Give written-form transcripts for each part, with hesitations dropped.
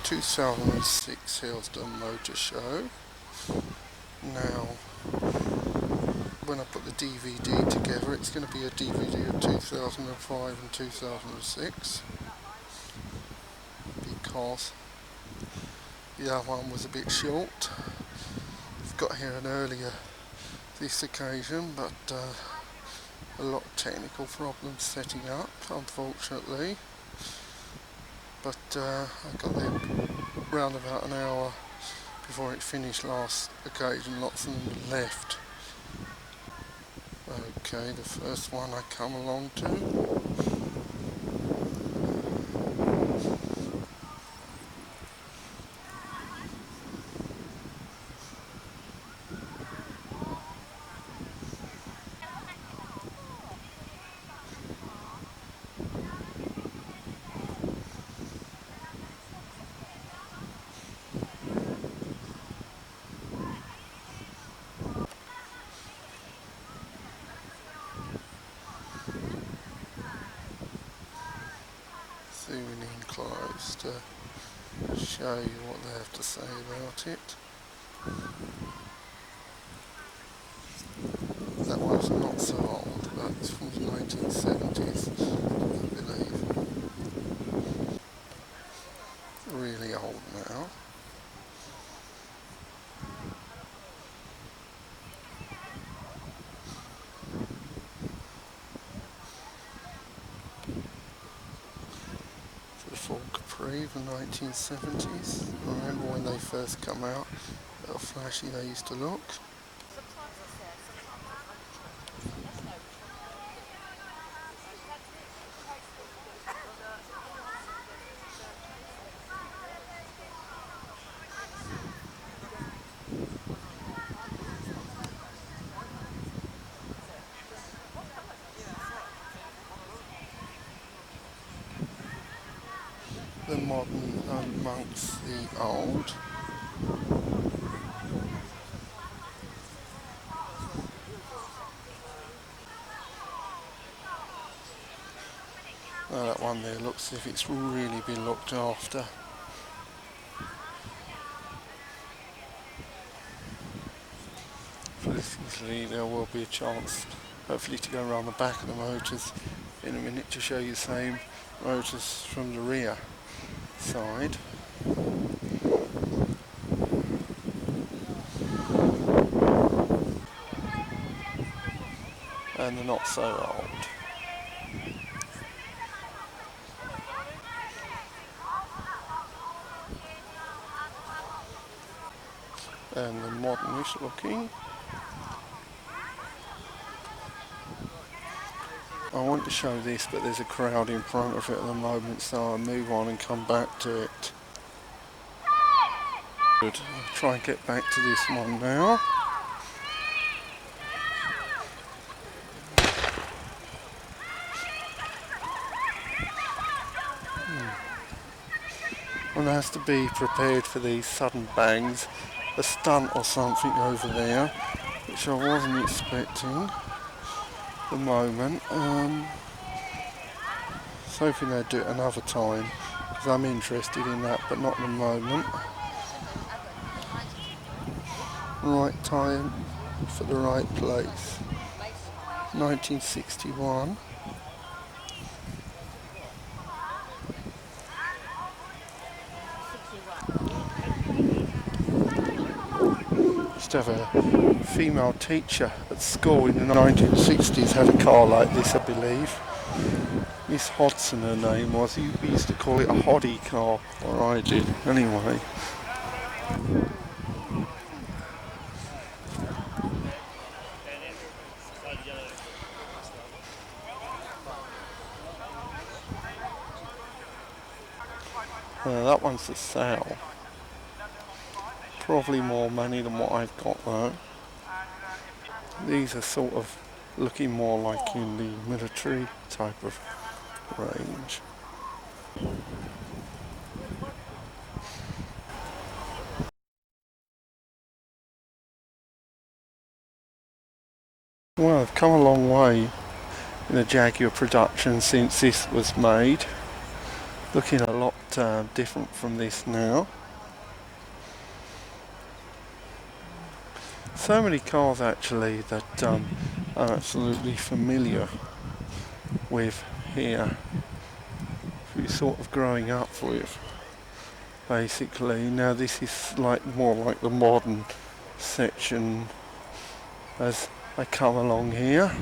2006 HeLston Motor Show. Now, when I put the DVD together, it's going to be a DVD of 2005 and 2006 because the other one was a bit short. I've got here an earlier this occasion, but a lot of technical problems setting up, unfortunately. But I got there round about an hour before it finished last occasion. Lots of them were left. Okay, the first one I come along to. Zooming in close to show you what they have to say about it. That one's not so old, but it's from the 1970s, I believe. Really old now. Ford Capri from the 1970s. I remember when they first come out, how flashy they used to look. The modern amongst the old. That one there looks as if it's really been looked after. Easily there will be a chance, hopefully, to go around the back of the motors in a minute to show you the same motors from the rear side. And they're not so old. And the modernish looking. I want to show this, but there's a crowd in front of it at the moment, so I'll move on and come back to it. Good. I'll try and get back to this one now. One has to be prepared for these sudden bangs, a stunt or something over there, which I wasn't expecting at the moment. So hoping they'll do it another time, because I'm interested in that, but not at the moment. Right time for the right place. 1961. Used to have a female teacher at school in the 1960s, had a car like this, I believe. Miss Hodson, her name was. We used to call it a Hoddy car, or I did, anyway. That one's the Sal. Probably more money than what I've got though. These are sort of looking more like in the military type of range. Well, I've come a long way in the Jaguar production since this was made. looking a lot different from this now. So many cars actually that I'm absolutely familiar with here, who sort of growing up with basically. Now this is like more like the modern section as I come along here.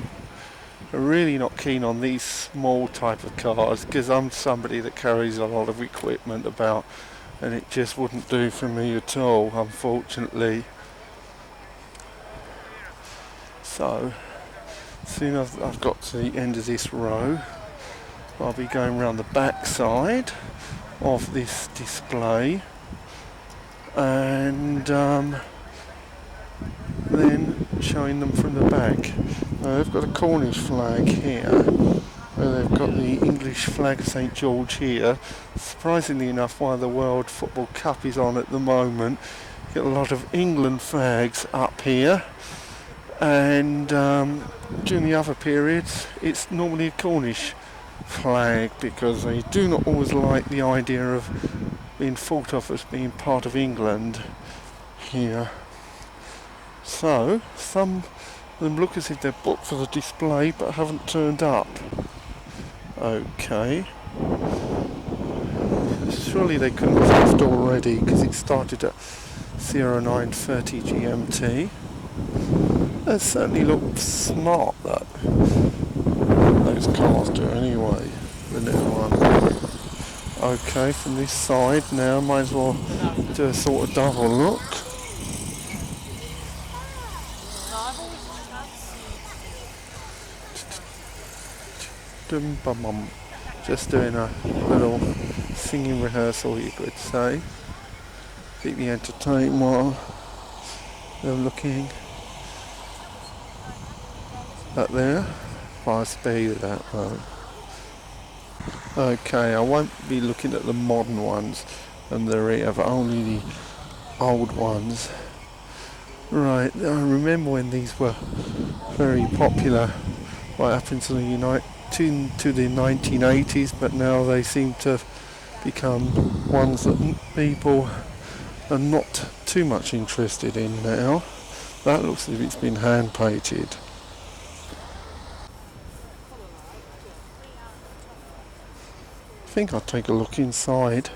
I'm really not keen on these small type of cars because I'm somebody that carries a lot of equipment about, and it just wouldn't do for me at all, unfortunately. So soon as I've got to the end of this row, I'll be going around the back side of this display and then showing them from the back. They've got a Cornish flag here, where they've got the English flag of St George here. Surprisingly enough, while the World Football Cup is on at the moment, you get a lot of England flags up here, and during the other periods it's normally a Cornish flag, because they do not always like the idea of being thought of as being part of England here. So some of them look as if they're booked for the display but haven't turned up. Okay, surely they couldn't have left already because it started at 09:30 GMT. That certainly looks smart, that those cars do anyway, the new one. Okay, from this side now, might as well do a sort of double look. Just doing a little singing rehearsal, you could say. Keep me entertained while they're looking at there. Fast speed of that though. Okay, I won't be looking at the modern ones and the rear, but only the old ones. Right, I remember when these were very popular right up into the to the 1980s, but now they seem to have become ones that people are not too much interested in now. That looks as if it's been hand painted. I think I'll take a look inside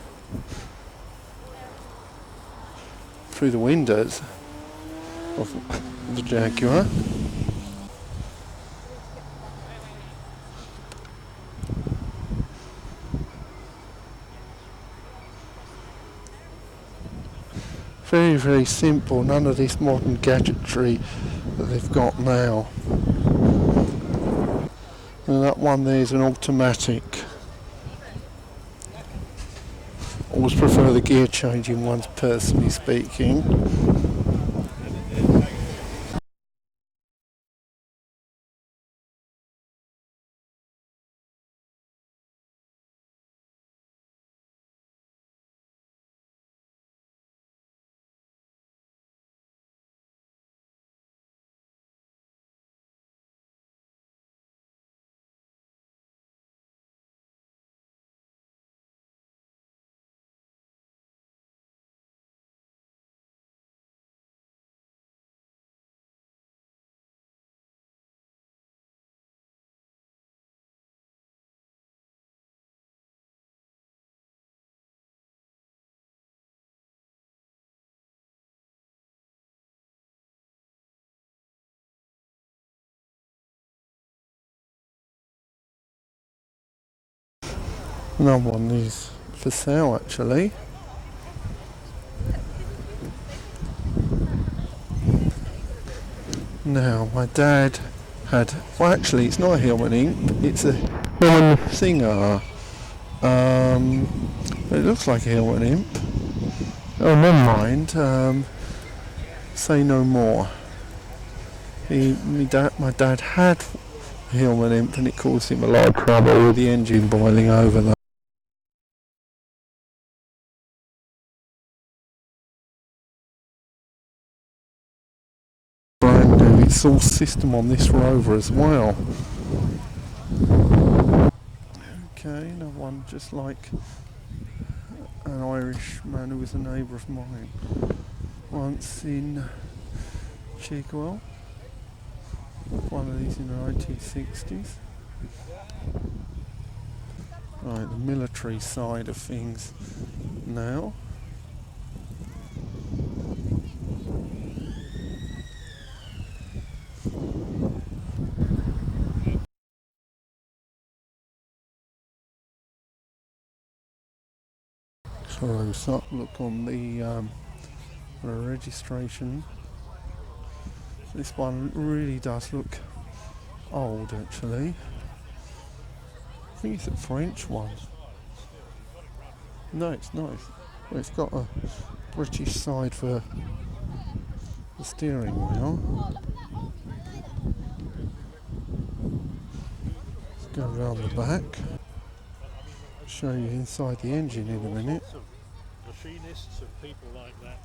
through the windows of the Jaguar. Very, very simple, none of this modern gadgetry that they've got now. And that one there is an automatic. Always prefer the gear changing ones, personally speaking. Another one is for sale actually. Now my dad had, well actually it's not a Hillman Imp, it's a Hillman Singer. It looks like a Hillman Imp. Oh, never mind. Say no more. My dad had a Hillman Imp and it caused him a lot of trouble with the engine boiling over though. Brand new exhaust system on this Rover as well. Okay, another one just like an Irishman who was a neighbour of mine once in Chigwell. One of these in the 1960s. Right, the military side of things now. So look on the registration. This one really does look old actually. I think it's a French one. No, it's nice. Well, it's got a British side for the steering wheel. Let's go around the back. Show you inside the engine in a minute. Machinists and people like that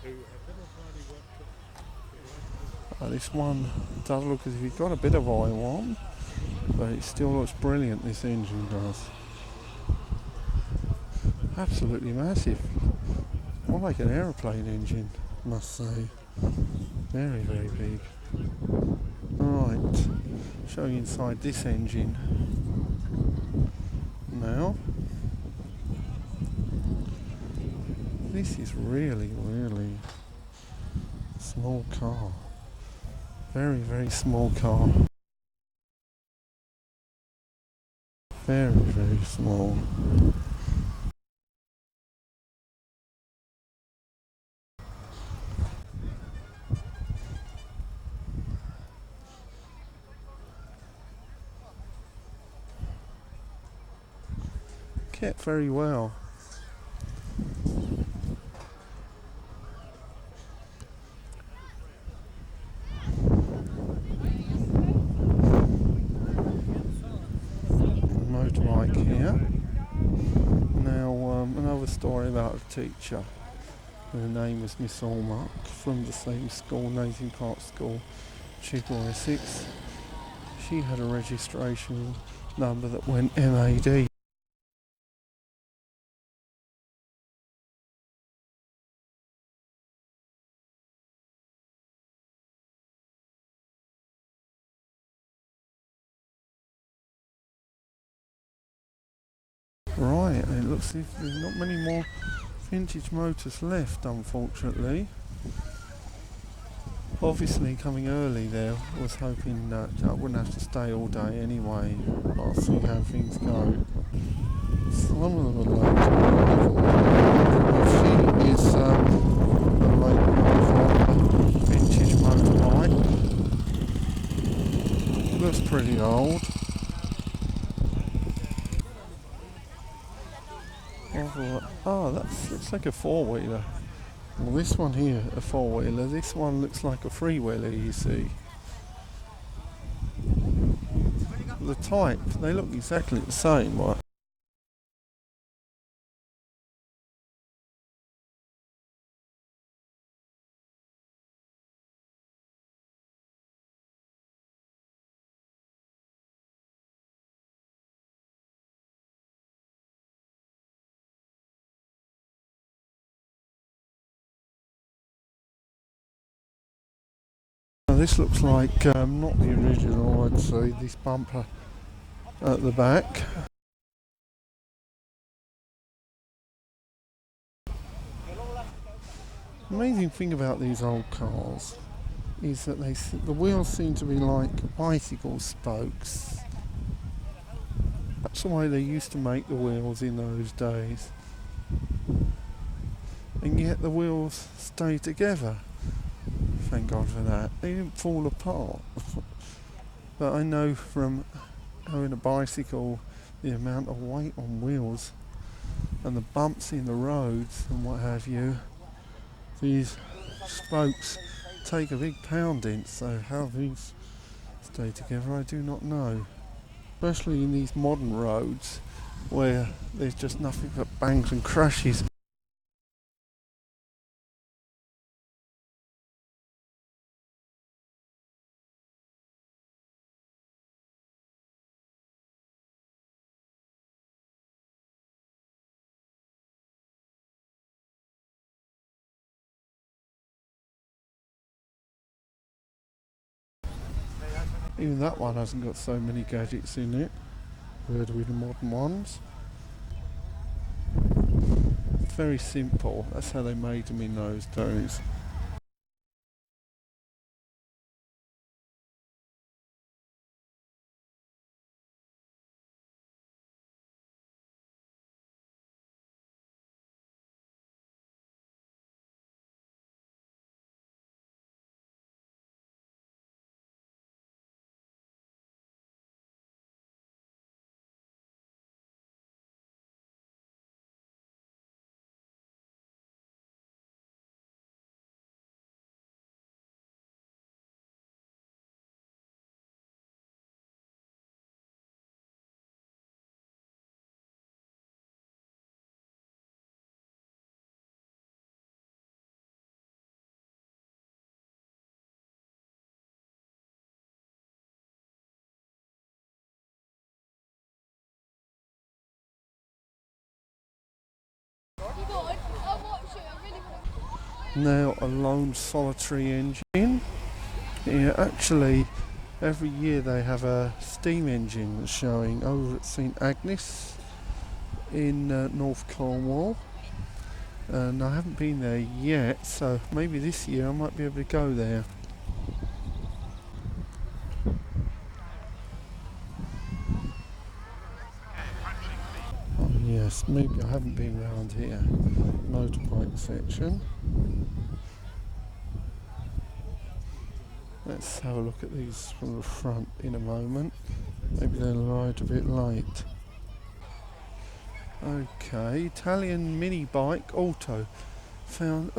who have never really worked. This one does look as if it's got a bit of oil on, but it still looks brilliant, this engine does. Absolutely massive. More like an aeroplane engine, I must say. Very, very big. Right, show you inside this engine now. This is really, really small car. Very, very small car. Very, very small. Kept very well. Motorbike here. Now another story about a teacher. Her name was Miss Allmark from the same school, Nathan Park School, Chigwell, Essex. She had a registration number that went MAD. Right, it looks as if there's not many more vintage motors left, unfortunately. Obviously coming early there, was hoping that I wouldn't have to stay all day anyway. I'll see how things go. Some of them are late. She is a late vintage motorbike. Looks pretty old. Oh, that looks like a four-wheeler. Well, this one here, a four-wheeler. This one looks like a three-wheeler, you see. The type, they look exactly the same, right? This looks like not the original, I'd say, this bumper at the back. Amazing thing about these old cars is that the wheels seem to be like bicycle spokes. That's the way they used to make the wheels in those days. And yet the wheels stay together. Thank God for that. They didn't fall apart. But I know from having a bicycle, the amount of weight on wheels and the bumps in the roads and what have you, these spokes take a big pounding. So how these stay together, I do not know. Especially in these modern roads where there's just nothing but bangs and crashes. Even that one hasn't got so many gadgets in it, compared with the modern ones. It's very simple, that's how they made them in those days. Now a lone solitary engine. Yeah, actually every year they have a steam engine that's showing over at St Agnes in North Cornwall, and I haven't been there yet, so maybe this year I might be able to go there. Oh yes, maybe I haven't been round here. Motorbike section. Let's have a look at these from the front in a moment. Maybe they'll arrive a bit late. Okay, Italian mini bike auto. Found,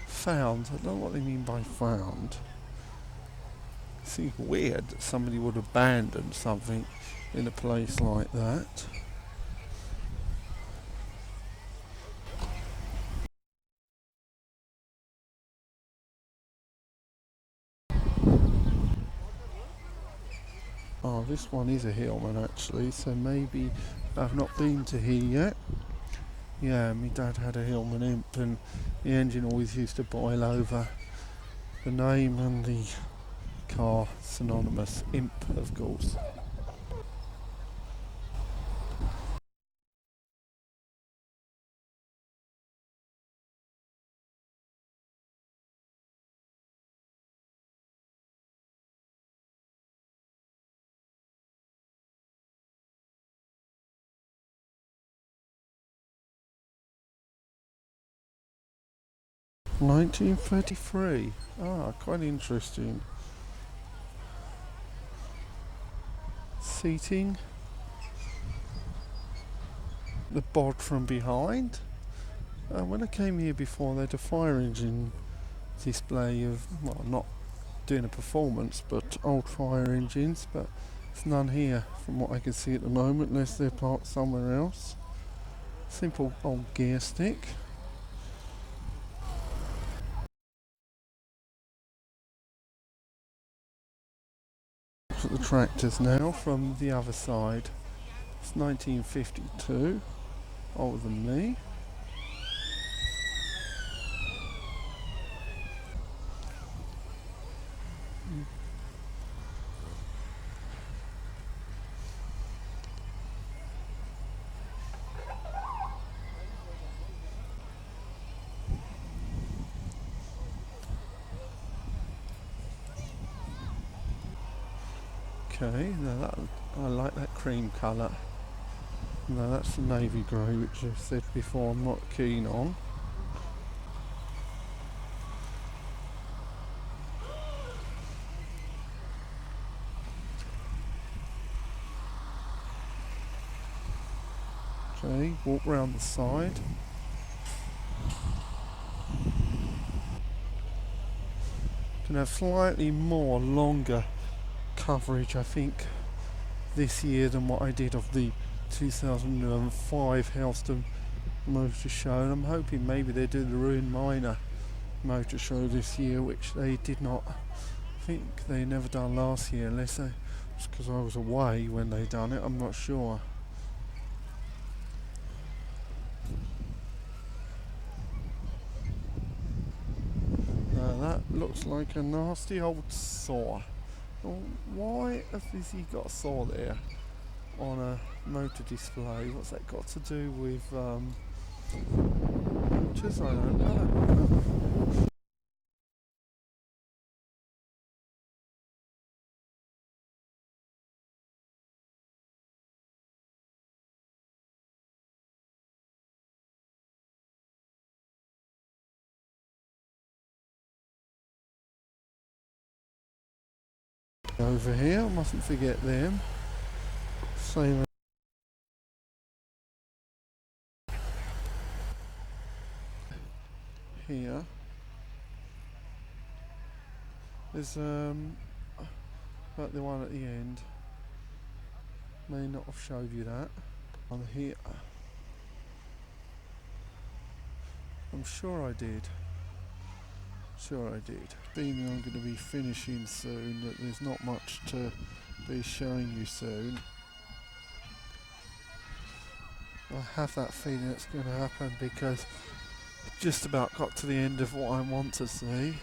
found. I don't know what they mean by found. It seems weird that somebody would abandon something in a place like that. Oh, this one is a HeLston actually, so maybe I've not been to here yet. Yeah, my dad had a HeLston Imp and the engine always used to boil over. The name and the car synonymous. Imp, of course. (1933). Ah, quite interesting. Seating. The bod from behind. When I came here before, they had a fire engine display of, well, not doing a performance, but old fire engines, but there's none here from what I can see at the moment, unless they're parked somewhere else. Simple old gear stick. Look at the tractors now from the other side. It's 1952, older than me. Okay, now I like that cream colour. No, that's the navy grey, which I've said before I'm not keen on. Okay, walk round the side. Can have slightly more longer coverage, I think, this year than what I did of the 2005 HeLston Motor Show, and I'm hoping maybe they do the Ruin Minor Motor Show this year, which they did not. I think they never done last year, unless it's because I was away when they done it, I'm not sure. Now that looks like a nasty old saw. Well, why has he got a saw there on a motor display? What's that got to do with motors? I don't know. Over here, mustn't forget them. Same here. There's but the one at the end. May not have showed you that. On here. I'm sure I did. Sure I did. Being I'm going to be finishing soon, that there's not much to be showing you soon. I have that feeling it's going to happen because just about got to the end of what I want to see.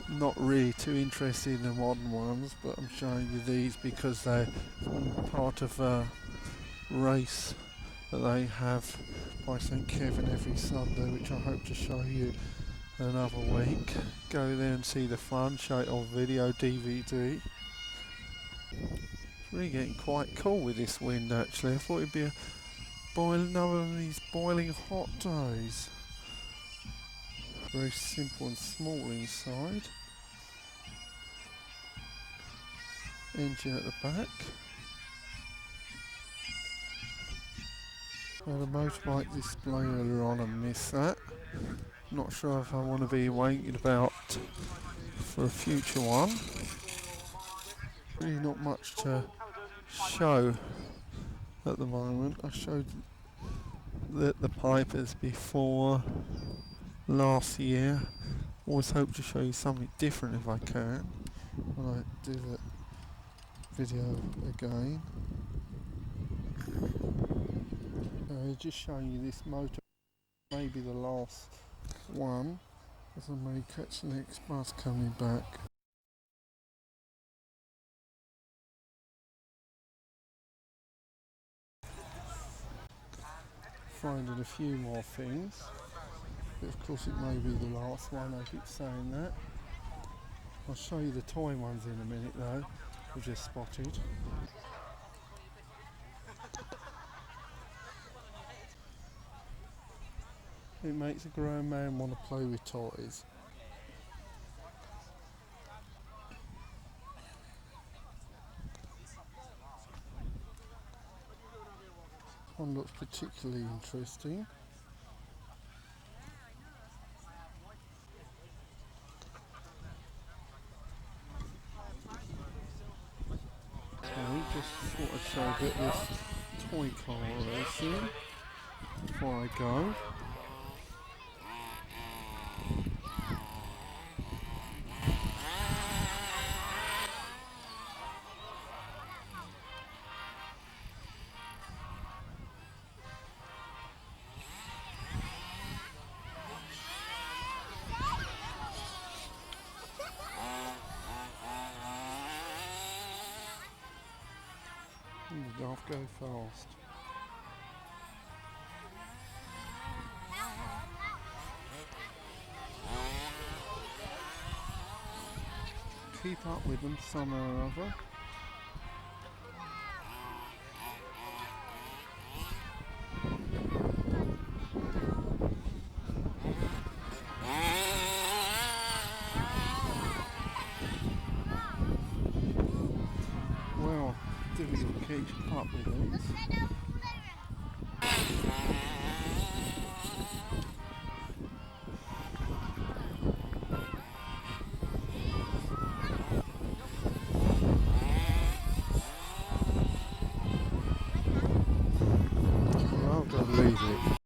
Not really too interested in the modern ones, but I'm showing you these because they're part of a race that they have by St Kevin every Sunday, which I hope to show you another week. Go there and see the fun, show it on video, DVD. It's really getting quite cool with this wind actually. I thought it'd be another of these boiling hot days. Very simple and small inside. Engine at the back. And a motorbike display earlier on, I missed that. Not sure if I want to be waiting about for a future one. Really not much to show at the moment. I showed the Pipers before last year. Always hope to show you something different if I can when I do the video again. Just showing you this motor, maybe the last one, as I may catch the next bus coming back. Finding a few more things, but of course it may be the last one, I keep saying that. I'll show you the toy ones in a minute though, we just spotted. It makes a grown man want to play with toys. One looks particularly interesting. Just thought I'd show a bit of this toy car racing before I go. The Golf go fast. Keep up with them somehow or other. Well, difficult to keep up with these.